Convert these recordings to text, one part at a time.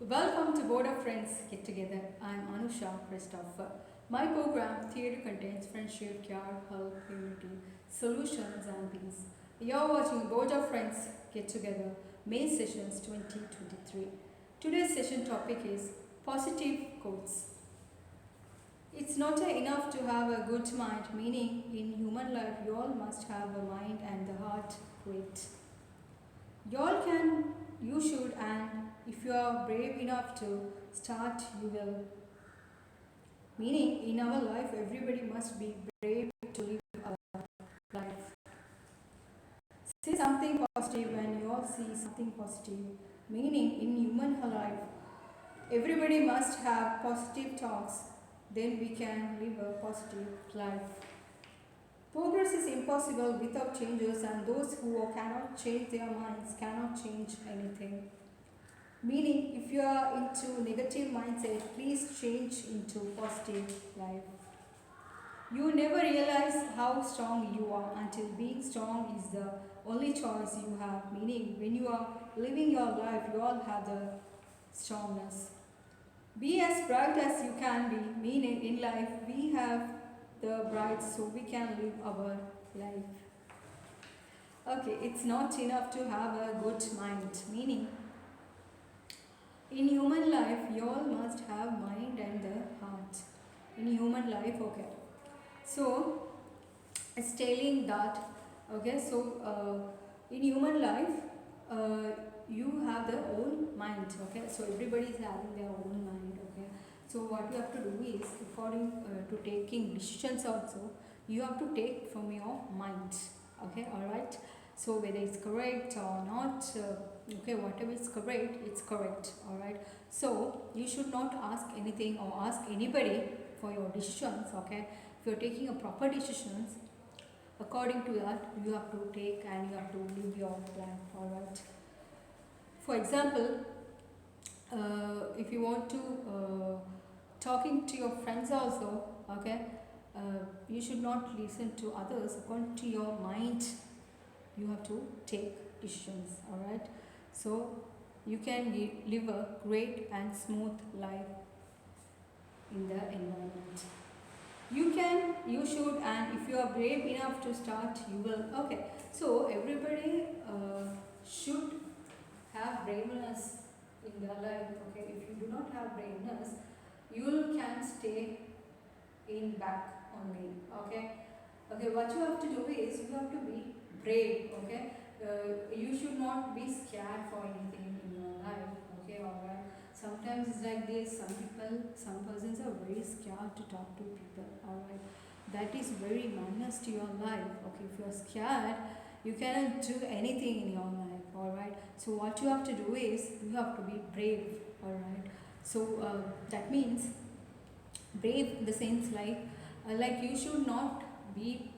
Welcome to Board of Friends Get Together. I'm ANUSHA Christopher. My program theory contains friendship, care, help, unity, solutions, and peace. You're watching Board of Friends Get Together, May Sessions 2023. Today's session topic is positive quotes. It's not enough to have a good mind, meaning in human life you all must have a mind and the heart great. You all can, you should, and if you are brave enough to start, you will. Meaning, in our life, everybody must be brave to live our life. Say something positive when you all see something positive. Meaning, in human life, everybody must have positive thoughts, then we can live a positive life. Progress is impossible without changes, and those who cannot change their minds cannot change anything. Meaning, if you are into negative mindset, please change into positive life. You never realize how strong you are until being strong is the only choice you have. Meaning, when you are living your life, you all have the strongness. Be as bright as you can be. Meaning, in life, we have the bright so we can live our life. Okay, it's not enough to have a good mind. Meaning, in human life, you all must have mind and the heart. In human life, okay. So, it's telling that, okay, so in human life, you have their own mind, okay. So, everybody is having their own mind, okay. So, what you have to do is, according to taking decisions also, you have to take from your mind, okay, alright. So, whether it's correct or not, okay, whatever is correct, it's correct, alright. So, you should not ask anything or ask anybody for your decisions, okay. If you're taking a proper decisions, according to that, you have to take and you have to live your life, alright. For example, if you want to talking to your friends also, okay, you should not listen to others. According to your mind, you have to take decisions, alright. So you can live a great and smooth life in the environment. You can, you should, and if you are brave enough to start, you will. Okay, so everybody should have braveness in their life. Okay, if you do not have braveness, you can stay in back only. Okay, okay. What you have to do is you have to be brave. Okay, you should not be scared for anything in your life. Okay, alright. Sometimes it's like this. Some people, some persons are very scared to talk to people. Alright, that is very minus to your life. Okay, if you are scared, you cannot do anything in your life. Alright, so what you have to do is you have to be brave. Alright, so that means brave in the sense like you should not be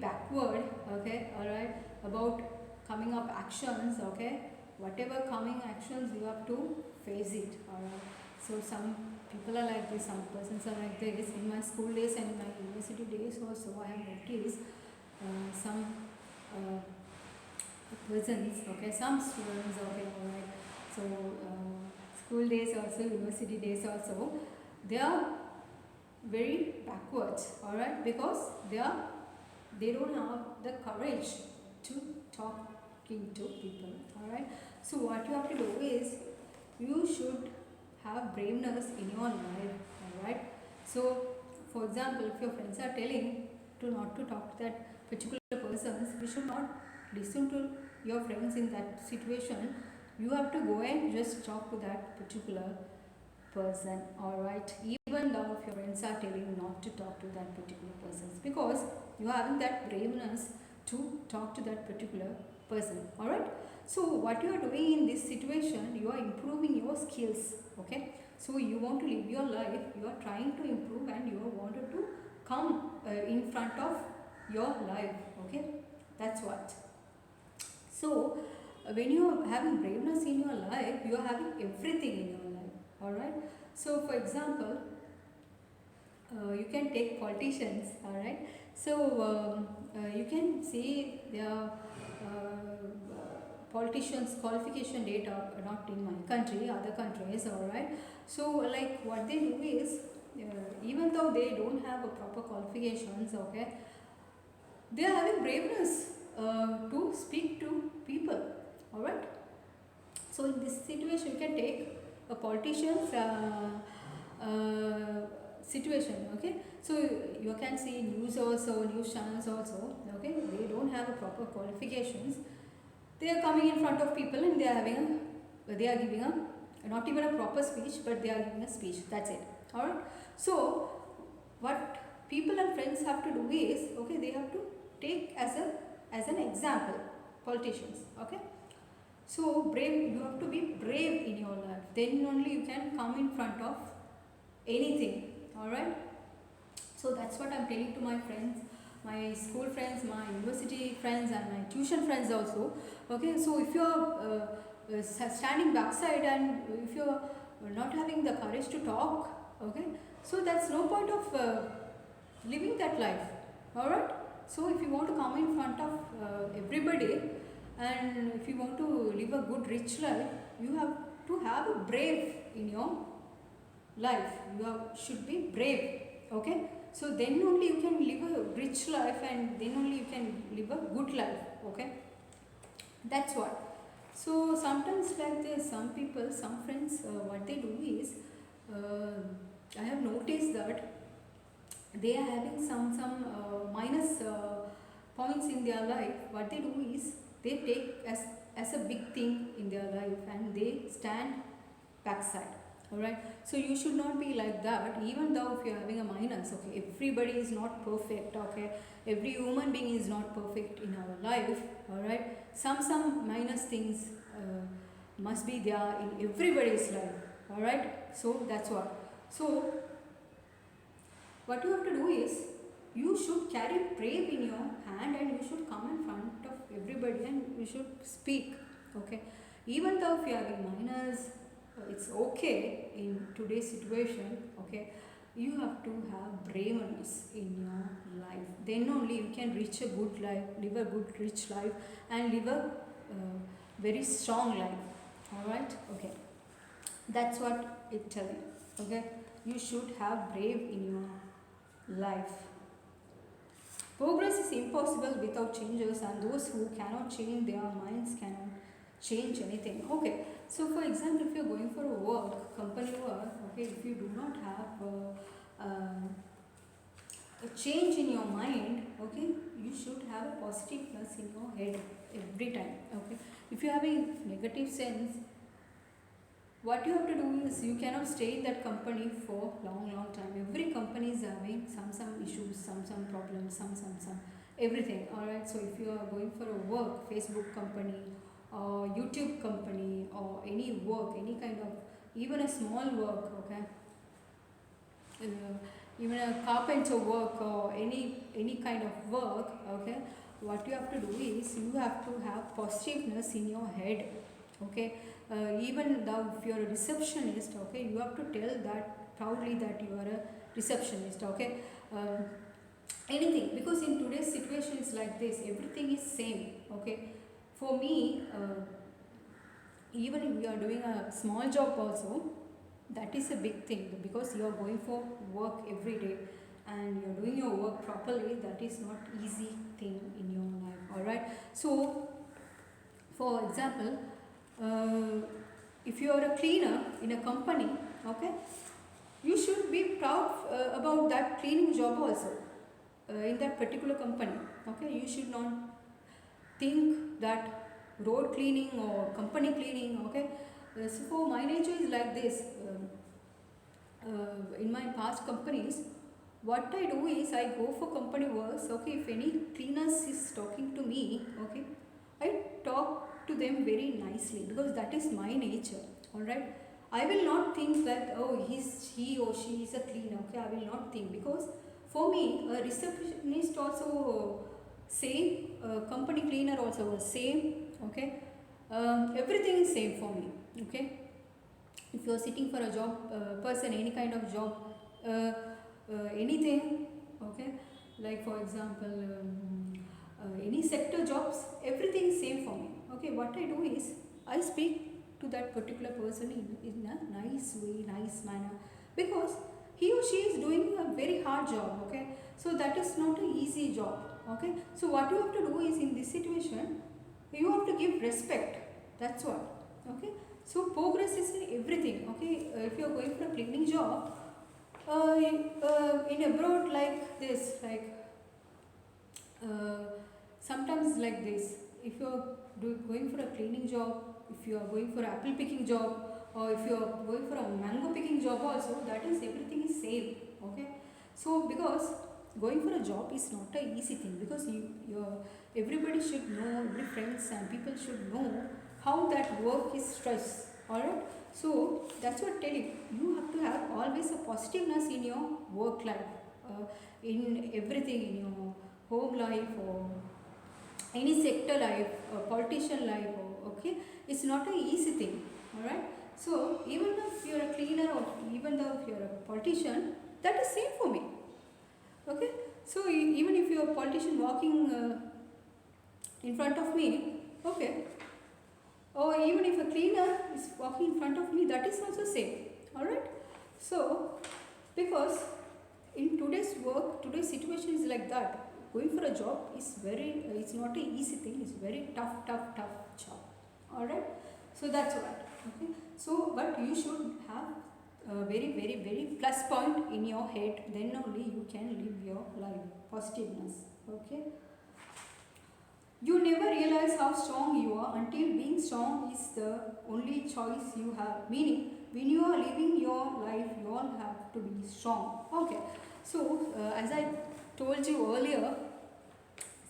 backward, okay, alright, about coming up actions, okay, whatever coming actions you have to face it, alright. So some people are like this, some persons are like this. In my school days and in my university days also, I have noticed some persons, okay, some students, okay, alright. So school days also, university days also, they are very backwards, alright, because they don't have the courage to talking to people, alright. So what you have to do is you should have braveness in your life, alright. So for example, if your friends are telling to not to talk to that particular persons, you should not listen to your friends in that situation. You have to go and just talk to that particular person, alright, even though if your friends are telling you not to talk to that particular person, because you are having that braveness to talk to that particular person, alright. So what you are doing in this situation, you are improving your skills, okay. So you want to live your life, you are trying to improve and you wanted to come in front of your life, okay, that's what. So when you are having braveness in your life, you are having everything in your life, alright. So for example, you can take politicians, alright. So you can see their politicians qualification data, not in my country, other countries, alright. So like what they do is, even though they don't have a proper qualifications, okay, they are having braveness to speak to people, alright. So in this situation, you can take a politician's situation, okay. So you can see news also, news channels also, okay, they don't have a proper qualifications. They are coming in front of people and they are giving a, not even a proper speech, but they are giving a speech, that's it, alright. So what people and friends have to do is, okay, they have to take as an example politicians, okay. So brave, you have to be brave in your life, then only you can come in front of anything, alright. So that's what I'm telling to my friends, my school friends, my university friends and my tuition friends also, okay. So if you're standing backside and if you're not having the courage to talk, okay, so that's no point of living that life, alright. So if you want to come in front of everybody and if you want to live a good rich life, you have to have a brave in your life, should be brave, okay. So then only you can live a rich life and then only you can live a good life, okay. That's what. So sometimes like this, some people, some friends, what they do is, I have noticed that they are having some minus points in their life. What they do is, they take as a big thing in their life and they stand backside, alright. So you should not be like that, even though if you are having a minus, okay, everybody is not perfect, okay, every human being is not perfect in our life, alright. Some minus things must be there in everybody's life, alright. So that's what. So what you have to do is, you should carry brave in your hand and you should come in front of everybody and you should speak, okay. Even though if you are having minus, it's okay in today's situation, okay. You have to have braveness in your life, then only you can reach a good life, live a good rich life and live a very strong life, alright, okay. That's what it tells you, okay. You should have brave in your life. Progress is impossible without changes, and those who cannot change their minds cannot change anything, okay. So for example, if you're going for a work, company work, okay, if you do not have a change in your mind, okay, you should have a positiveness in your head every time, okay. If you have a negative sense, what you have to do is, you cannot stay in that company for long time. Every company is having some issues, some problems, some everything, alright. So if you are going for a work, Facebook company or YouTube company or any work, any kind of, even a small work, okay, even a carpenter work or any kind of work, okay, what you have to do is, you have to have positiveness in your head, okay. Even though if you are a receptionist, okay, you have to tell that proudly that you are a receptionist, okay. Anything, because in today's situation it's like this, everything is same, okay. For me, even if you are doing a small job also, that is a big thing, because you are going for work every day and you are doing your work properly. That is not easy thing in your life, alright. So for example, if you are a cleaner in a company, okay, you should be proud about that cleaning job also in that particular company, okay. You should not think that road cleaning or company cleaning, okay. So for my nature is like this. In my past companies, what I do is, I go for company works, okay. If any cleaners is talking to me, okay, I talk to them very nicely, because that is my nature, alright. I will not think that, oh, he or she is a cleaner, okay. I will not think, because for me, a receptionist also same, company cleaner also same, okay. Everything is same for me, okay. If you are sitting for a job person, any kind of job, anything, okay, like for example, any sector jobs, everything is same for me, okay, what I do is I speak to that particular person in a nice way, nice manner, because he or she is doing a very hard job, okay. So that is not an easy job, okay. So what you have to do is, in this situation, you have to give respect. That's what, okay. So progress is in everything, okay. If you are going for a cleaning job, in abroad, like this, like uh, sometimes like this, if you are going for a cleaning job, if you are going for apple picking job, or if you are going for a mango picking job also, that is, everything is same, okay. So because going for a job is not a easy thing, because everybody should know, every friends and people should know how that work is stress, alright. So that's what telling, you have to have always a positiveness in your work life, in everything, in your home life or any sector life, politician life, or, okay. It's not an easy thing, alright. So even if you're a cleaner, or even though if you're a politician, that is same for me, okay. So even if you're a politician walking in front of me, okay, or even if a cleaner is walking in front of me, that is also same, alright. So because in today's work, today's situation is like that. Going for a job is very, it's not an easy thing, it's very tough job, alright. So that's what, okay. So but you should have a very plus point in your head, then only you can live your life, positiveness, okay. You never realize how strong you are until being strong is the only choice you have. Meaning, when you are living your life, you all have to be strong. Okay. So, as I told you earlier,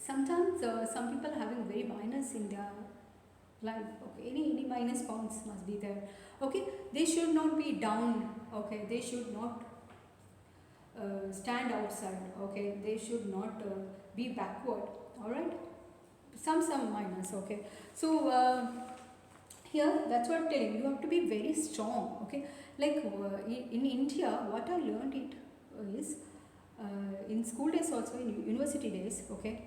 sometimes some people are having very minus in their life. Okay, any minus points must be there. Okay, they should not be down. Okay, they should not stand outside. Okay, they should not be backward. All right, some minus, okay. So here, that's what I'm telling you, have to be very strong, okay. Like in India, what I learned it is, in school days also, in university days, okay,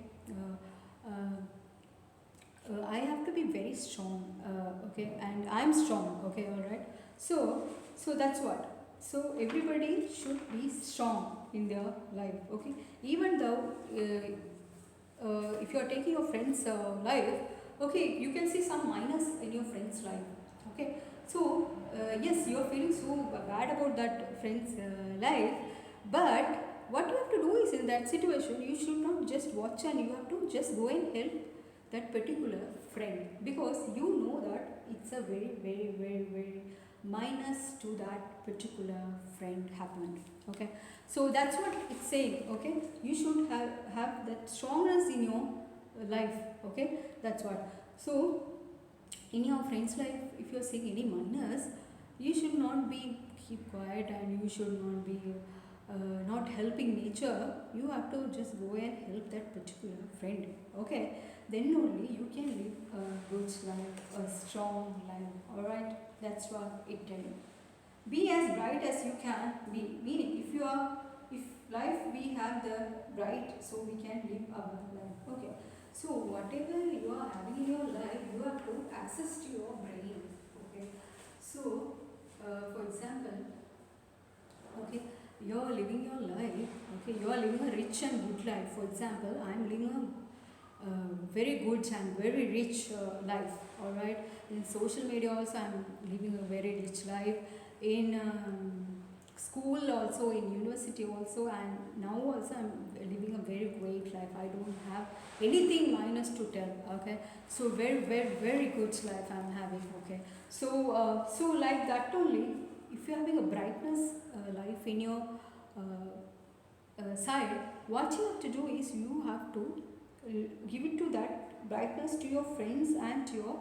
I have to be very strong, okay, and I'm strong, okay, all right. So that's what, so everybody should be strong in their life, okay. Even though if you are taking your friend's life, okay, you can see some minus in your friend's life, okay. So yes, you are feeling so bad about that friend's life, but what you have to do is, in that situation, you should not just watch, and you have to just go and help that particular friend, because you know that it's a very minus to that particular friend happened, okay. So that's what it's saying, okay. You should have that strongness in your life, okay. That's what. So in your friend's life, if you're seeing any minus, you should not be keep quiet, and you should not be not helping nature. You have to just go and help that particular friend, okay. Then only you can live a good life, a strong life, alright. That's what it tells you. Be as bright as you can be, meaning if life we have the bright, so we can live our life, okay. So whatever you are having in your life, you have to access to your brain, okay. So for example, okay, you are living your life, okay, you are living a rich and good life. For example, I am living a very good and very rich life, alright. In social media also, I am living a very rich life. In school also, in university also, and now also I am living a very great life. I don't have anything minus to tell, okay. So very good life I am having, okay. So so like that only, if you are having a brightness life in your side, what you have to do is, you have to give it to that brightness to your friends and to your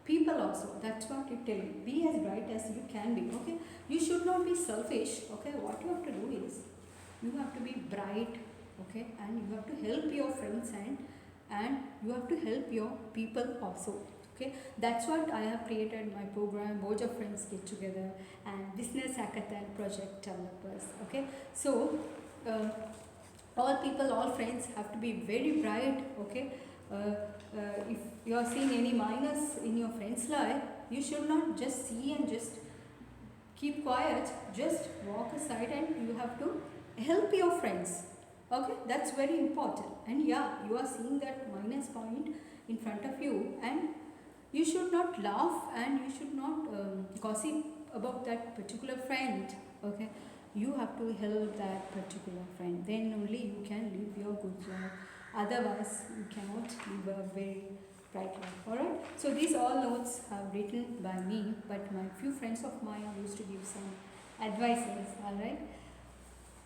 people also. That's what it tells you. Be as bright as you can be, okay. You should not be selfish, okay. What you have to do is, you have to be bright, okay, and you have to help your friends, and you have to help your people also, okay. That's what I have created my program, Board of Friends Get Together, and Business Hackathon Project Developers, okay. So all people, all friends have to be very bright, okay. If you are seeing any minus in your friend's life, you should not just see and just keep quiet. Just walk aside and you have to help your friends. Okay, that's very important. And yeah, you are seeing that minus point in front of you, and you should not laugh and you should not gossip about that particular friend. Okay, you have to help that particular friend, then only you can live your good life. Otherwise you cannot live a very bright life. Alright, so these all notes are written by me, but my few friends of mine used to give some advices. Alright,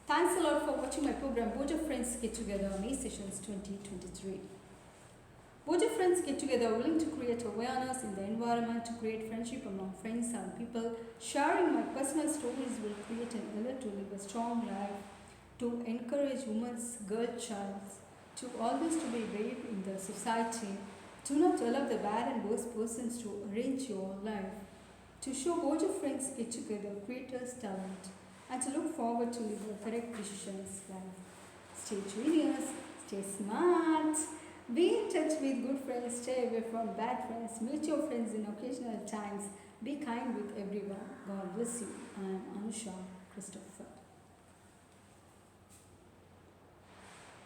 thanks a lot for watching my program Boja Friends Get Together May Sessions 2023. Boja friends get together willing to create awareness in the environment, to create friendship among friends and people. Sharing my personal stories will create an alert to live a strong life, to encourage women's, girl child, to always to be brave in the society, to not allow the bad and worst persons to arrange your life, to show Boja friends get together, creators talent, and to look forward to live a correct decisions life. Stay genius, stay smart. Be in touch with good friends, stay away from bad friends, meet your friends in occasional times, be kind with everyone. God bless you. I am Anusha Christopher.